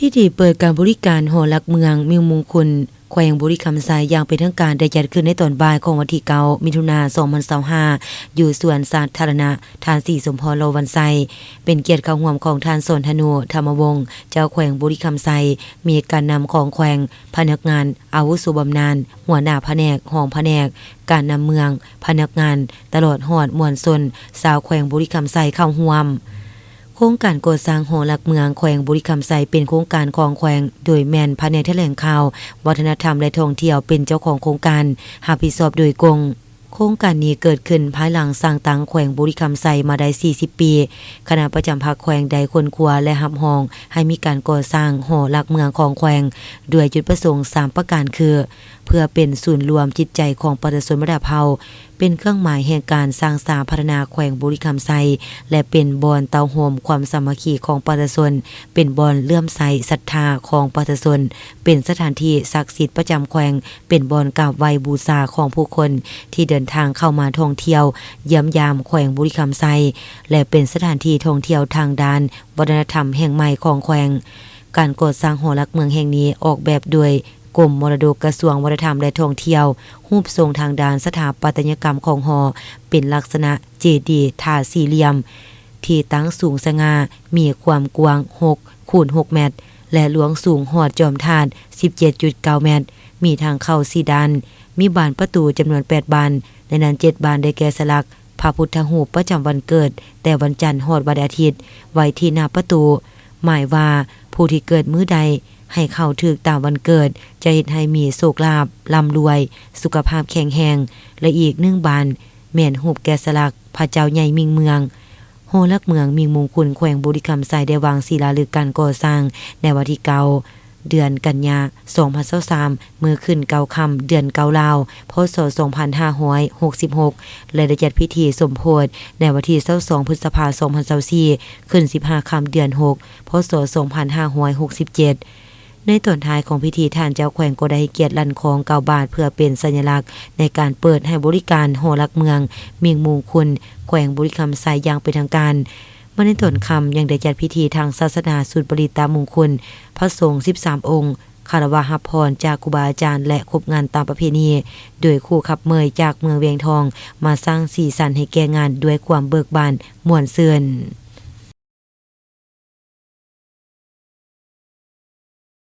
พิธีเปิดการบริการหอลักเมืองเมืองมงคลแขวงบุรีคำไซอย่างเป็นทางการได้จัดขึ้นในตอนบ่ายของวันที่9มิถุนายน2025อยู่สวนสาธารณะทาน4สมพรโลวันไซเป็นเกียรติเข้าร่วมของท่านสนธนูธรรมวงศ์เจ้าแขวงบุรีคำไซมีการนำของแขวงพนักงานอาวุโสบำนาญหัวหน้าแผนกห้องแผนกการนำเมืองพนักงานตลอดฮอดมวลชนชาวแขวงบุรีคำไซเข้าร่วมโครงการก่อสร้างหอลักเมืองแขวงบุรีคำไซเป็นโครงการของแขวงโดยแมนภายในแถลงข่าววัฒนธรรมและท่องเที่ยวเป็นเจ้าของโครงการรับผิดชอบโดยกงโครงการนี้เกิดขึ้นภายหลังสร้างตั้งแขวงบุรีคำไซมาได้40ปีคณะประจำภาคแขวงได้ค้นคว้าและรับรองให้มีการก่อสร้างหอลักเมืองของแขวงด้วยจุดประสงค์3ประการคือเพื่อเป็นศูนย์รวมจิตใจของประชาชนระดับเฮาเป็นเครื่องหมายแห่งการสร้างสาพัฒนาแขวงบุรีคำไซและเป็นบอนเตาโฮมความสามัคคีของประชาชนเป็นบอนเลื่อมใสศรัทธาของประชาชนเป็นสถานที่ศักดิ์สิทธิ์ประจำแขวงเป็นบอนกราบไหว้บูชาของผู้คนที่เดินทางเข้ามาท่องเที่ยวเยี่ยมยามแขวงบุรีคำไซและเป็นสถานที่ท่องเที่ยวทางด้านวัฒนธรรมแห่งใหม่ของแขวงการก่อสร้างหอลักเมืองแห่งนี้ออกแบบโดยกรมมรดกกระทรวงวัฒนธรรมและท่องเที่ยวรูปทรงทางด้านสถาปัตยกรรมของหอเป็นลักษณะเจดีย์ถาดสี่เหลี่ยมที่ตั้งสูงสง่ามีความกว้าง6 คูณ 6 เมตรและหลวงสูงหอดจอมธาตุ 17.9 เมตรมีทางเข้า4ด้านมีบานประตูจำนวน8บานในนั้น7บานได้แก่สลักพระพุทธรูปประจำวันเกิดแต่วันจันทร์ฮอดวันอาทิตย์ไว้ที่หน้าประตูหมายว่าผู้ที่เกิดมื้อใดให้เข้าถึกตามวันเกิดจะเฮ็ดให้มีโชคลาภร่ำรวยสุขภาพแข็งแรงและอีก1บานแม่นรูปแกะสลักพระเจ้าใหญ่มิ่งเมืองหอลักเมืองมิ่งมงคลแขวงบุรีคำไซได้วางศิลาฤกษ์การก่อสร้างในวันที่9เดือนกันยายน2023เมื่อขึ้น9ค่ำเดือน9ลาวพศ2566และได้จัดพิธีสมโภชในวันที่22พฤษภาคม2024ขึ้น15ค่ำเดือน6พศ2567ในตอนท้ายของพิธีท่านเจ้าแขวงก็ได้ให้เกียรติลั่นของ9บาทเพื่อเป็นสัญลักษณ์ในการเปิดให้บริการหอลักเมืองมิ่งมงคลแขวงบุรีคำไซอย่างเป็นทางการมาในตอนค่ำยังได้จัดพิธีทางศาสนาสุดปริตามงคลพระสงฆ์13องค์คารวะรับพรจากครูบาอาจารย์และครบงานตามประเพณีโดยครูขับเมยจากเมืองเวียงทองมาสร้างสีสันให้แก่งานด้วยความเบิกบานม่วนซื่น